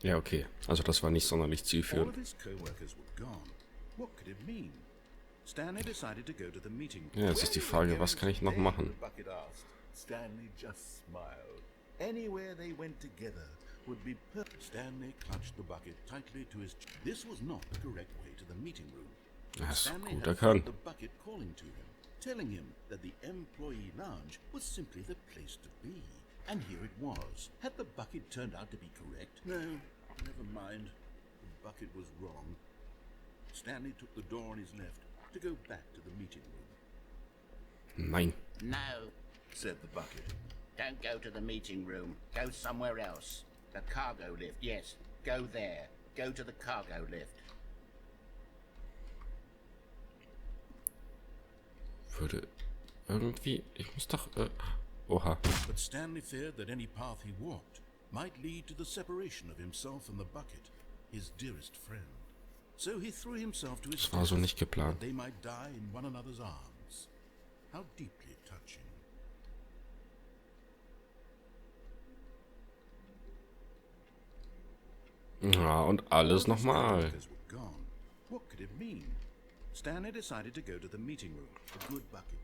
Ja, okay. Also das war nicht sonderlich All zielführend. of his co-workers were gone. What could it mean? Stanley decided to go to the meeting. Ja, jetzt ist die Frage, was kann ich noch machen? The bucket asked. Stanley just smiled. Anywhere they went together would be perfect. Stanley clutched the bucket tightly to his. This was not the correct way to the meeting room. Das ist Stanley gut had erkannt. felt the bucket calling to him, telling him that the employee lounge was simply the place to be. And here it was. Had the bucket turned out to be correct? No, never mind. The bucket was wrong. Stanley took the door on his left to go back to the meeting room. Nein. No, Said the bucket. don't go to the meeting room. Go somewhere else. The cargo lift, yes. Go there. Go to the cargo lift. Würde irgendwie... Ich muss doch... Oha. But Stanley feared that any path he walked might lead to the separation of himself and the bucket, his dearest friend. So he threw himself to his Das war so death, nicht geplant. that they might die in one another's arms. How deeply touching. Ja, und alles All his nochmal. co-workers were gone. What could it mean? Stanley decided to go to the meeting room. A good bucket,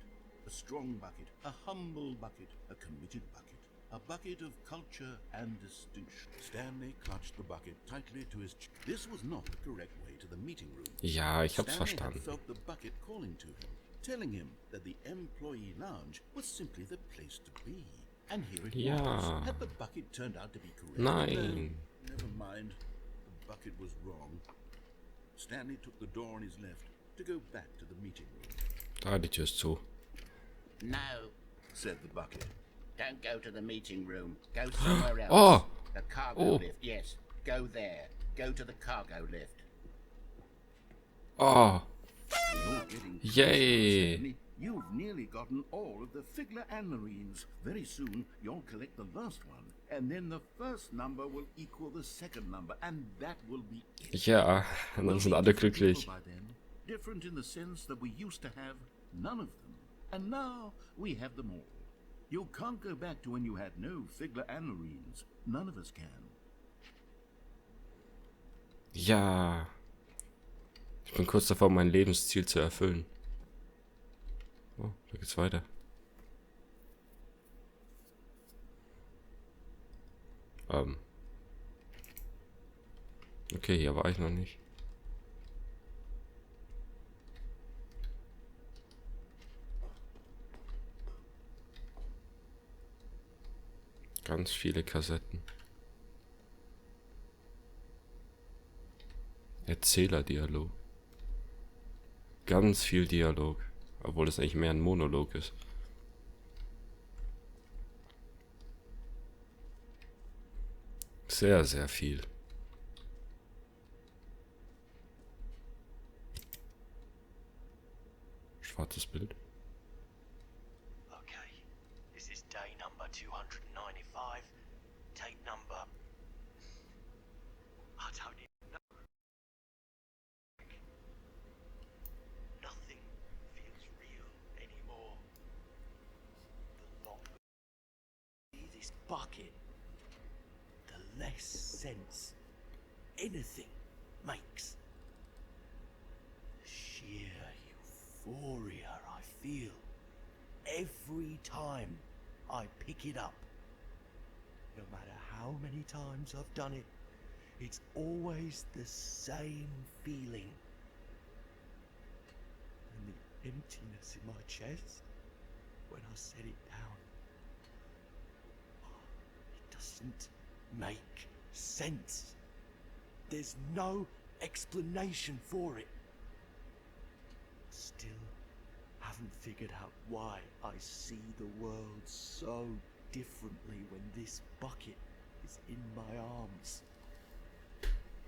a strong bucket, a humble bucket, a committed bucket, a bucket of culture and distinction. Stanley clutched the bucket tightly to his chest. This was not the correct way to the meeting room. Ja, ich hab's Stanley verstanden. had felt the bucket calling to him, telling him that the employee lounge was simply the place to be. And here it Ja. was. Had the bucket turned out to be correct? Nein. No, never mind. The bucket was wrong. Stanley took the door on his left to go back to the meeting room. Da, die Tür ist zu. No, Said the bucket. don't go to the meeting room. Go somewhere else. Oh! The cargo Oh. lift, yes. Go there. Go to the cargo lift. Oh! You're getting Yay! Stanley. You've nearly gotten all of the Figler and Marines. Very soon, you'll collect the last one, and then the first number will equal the second number, and that will be it. Ja, dann sind alle glücklich. By then, different in the sense that we used to have none of them, and now we have them all. You can't go back to when you had no Figler and Marines. None of us can. Ja. Ich bin kurz davor, mein Lebensziel zu erfüllen. Oh, da geht's weiter. Okay, hier war ich noch nicht. Ganz viele Kassetten. Erzählerdialog. Ganz viel Dialog. Obwohl es eigentlich mehr ein Monolog ist. Sehr, sehr viel. Schwarzes Bild. Okay, this is day number 295. Take number. I don't even know. Nothing feels real anymore. The longer I see this bucket, the less sense anything makes. The sheer euphoria I feel every time I pick it up. No matter how many times I've done it, it's always the same feeling. And the emptiness in my chest when I set it down. It doesn't make sense. There's no explanation for it. Still haven't figured out why I see the world so differently when this bucket is in my arms.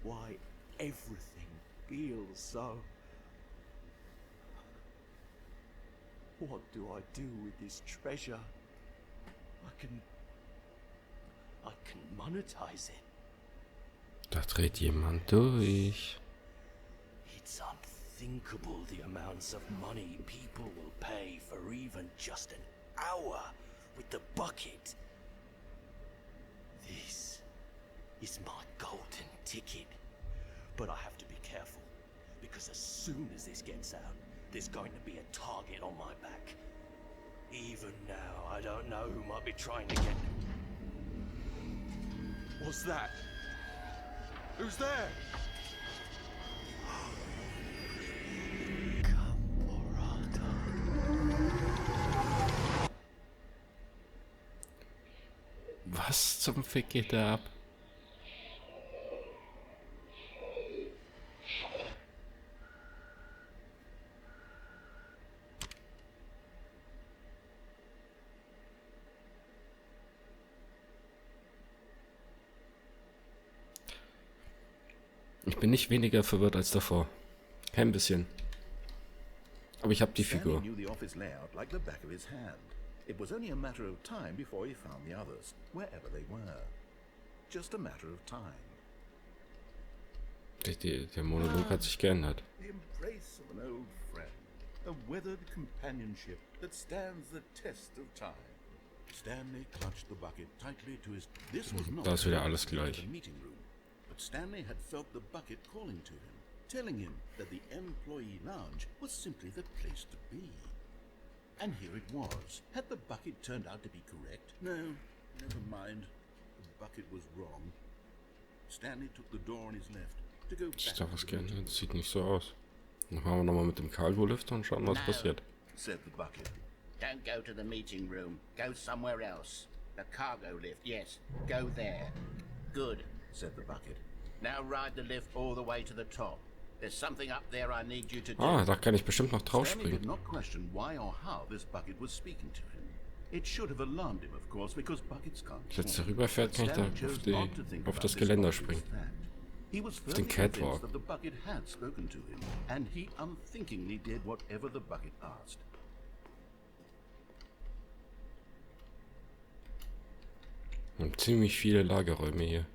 Why everything feels so. What do I do with this treasure? I can monetize it. Da dreht jemand durch. It's unthinkable the amounts of money people will pay for even just an hour with the bucket. This is my golden ticket. But I have to be careful, because as soon as this gets out, there's going to be a target on my back. Even now, I don't know who might be trying to get... What's that? Who's there? Was zum Fick geht da ab? Ich bin nicht weniger verwirrt als davor. Kein bisschen. Aber ich habe die Stanley Figur. knew the office layout like the back of his hand. It was only a matter of time before he found the others, wherever they were. Just a matter of time. Der Monolog hat sich geändert. The embrace of an old friend. A weathered companionship that stands the test of time. Stanley clutched the bucket tightly to his... This was not Da ist wieder alles the gleich. meeting room, but Stanley had felt the bucket calling to him, telling him that the employee lounge was simply the place to be. And here it was. Had the bucket turned out to be correct? No, never mind. The bucket was wrong. Stanley took the door on his left to go Ist back da to was the geändert? meeting Das sieht nicht so aus. Dann machen wir nochmal mit dem Cargo-Lüfter und schauen, was passiert. room, said the bucket. Don't go to the meeting room. Go somewhere else. The cargo lift, yes. Go there. Good, Said the bucket. now ride the lift all the way to the top. There's something up there I need you to do. Ah, da kann ich bestimmt noch drauf Stanley did springen. not question why or how this bucket was speaking to him. It should have alarmed him, of course, because buckets can't Wenn es swim. darüber fährt, kann ich da Stanley chose not to think auf about das this Geländer obvious springen. fact. He was den firmly Catwalk. convinced that the bucket had spoken to him, and he unthinkingly did whatever the bucket asked. Und ziemlich viele Lagerräume hier.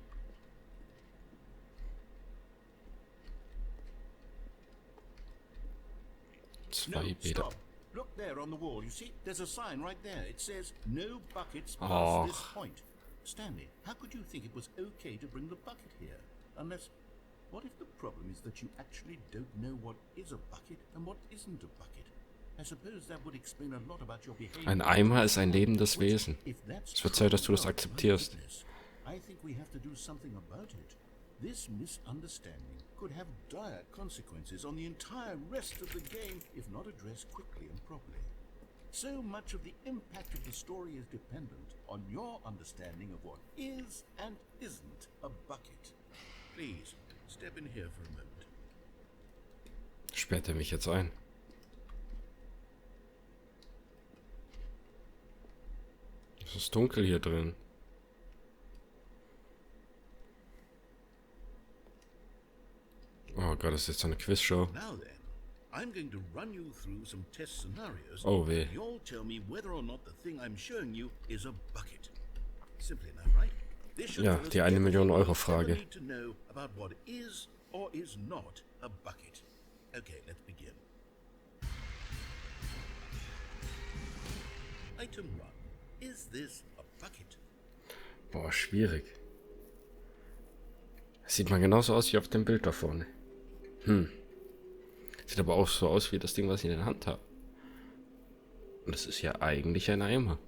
Zwei Bäder. Stop. Look there on the wall. You see, there's a sign right there. It says, no buckets past Och. this point. Stanley, how could you think it was okay to bring the bucket here? Unless, what if the problem is that you actually don't know what is a bucket and what isn't a bucket? I suppose that would explain a lot about your behavior. Ein Eimer ist ein lebendes Wesen. If that's Es wird Zeit, dass du das true, akzeptierst. my goodness, I think we have to do something about it. This misunderstanding could have dire consequences on the entire rest of the game if not addressed quickly and properly. So much of the impact of the story is dependent on your understanding of what is and isn't a bucket. Please, step in here for a moment. Sperrt er mich jetzt ein? Es ist dunkel hier drin. Oh Gott, das ist jetzt so eine Quizshow. Now then, I'm going to run you through some test scenarios. Oh weh. and you'll tell me whether or not the thing I'm showing you is a bucket. Simple enough, right? This should Ja, tell us die 1 everything Million Euro we'll ever Frage. need to know about what is or is not a bucket. Okay, let's begin. Item 1. Is this a bucket? Boah, schwierig. Das sieht mal genauso aus wie auf dem Bild da vorne. Sieht aber auch so aus wie das Ding, was ich in der Hand habe. Und das ist ja eigentlich ein Eimer.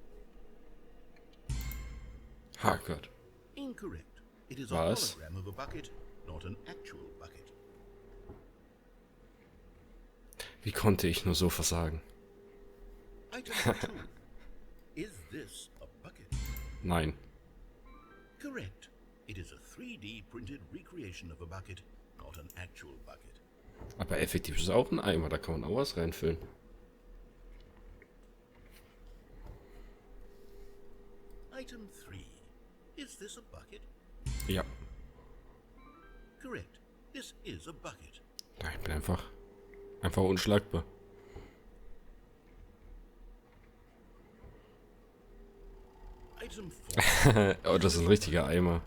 Ha Gott. Incorrect. It is a Was? hologram of a bucket, not an actual bucket. Wie konnte ich nur so versagen? Item 2. Is this a bucket? Nein. Correct. It is a 3D printed recreation of a bucket, not an actual bucket. Aber effektiv ist es auch ein Eimer, da kann man auch was reinfüllen. Item 3. Is this a bucket? Ja. Correct. This is a bucket. Ich bin einfach unschlagbar. Item 4. Oh, das ist ein richtiger Eimer.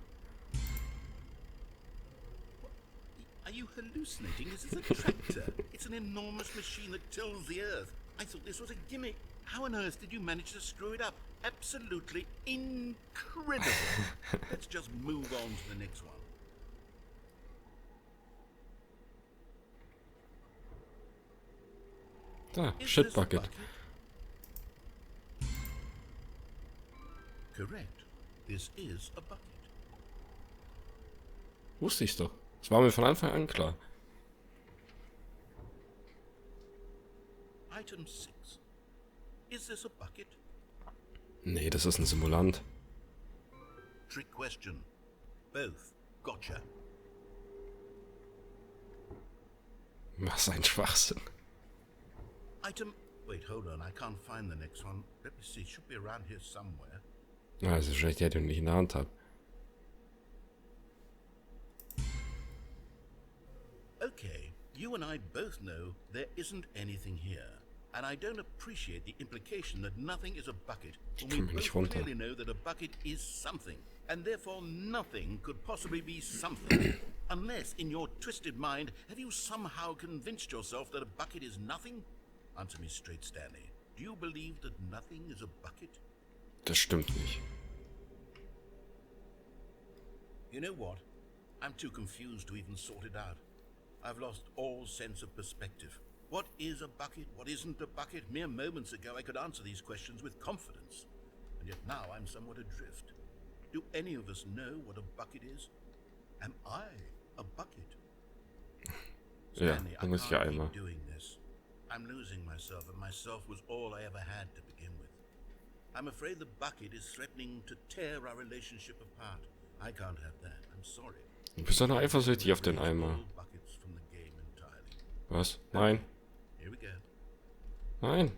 Are you hallucinating? This is a tractor. It's an enormous machine that tills the earth. I thought this was a gimmick. How on earth did you manage to screw it up? Absolutely incredible. Let's just move on to the next one. Da, Is Shit this a Bucket. Correct. This is a bucket. Wusste ich doch. Das war mir von Anfang an klar. Item 6. Is this a bucket? Nee, das ist ein Simulant. Trick question. Both. Gotcha. Was ein Schwachsinn. Item... Wait, hold on. I can't find the next one. Let me see. It should be around here somewhere. Also vielleicht der, den ich in der Hand habe. Okay, you and I both know there isn't anything here. And I don't appreciate the implication that nothing is a bucket when we Komm mir nicht both runter. clearly know that a bucket is something. And therefore nothing could possibly be something. Unless, in your twisted mind, have you somehow convinced yourself that a bucket is nothing? Answer me straight, Stanley. Do you believe that nothing is a bucket? Das stimmt nicht. You know what? I'm too confused to even sort it out. I've lost all sense of perspective. What is a bucket? What isn't a bucket? Mere moments ago I could answer these questions with confidence. And yet now I'm somewhat adrift. Do any of us know what a bucket is? Am I a bucket? Ja, Stanley, I unsicher can't Eimer. keep doing this. I'm losing myself, and myself was all I ever had to begin with. I'm afraid the bucket is threatening to tear our relationship apart. I can't have that. I'm sorry. Du bist doch noch eifersüchtig auf den Eimer. All buckets from the game entirely. Was? Nein. Here we go. Nein.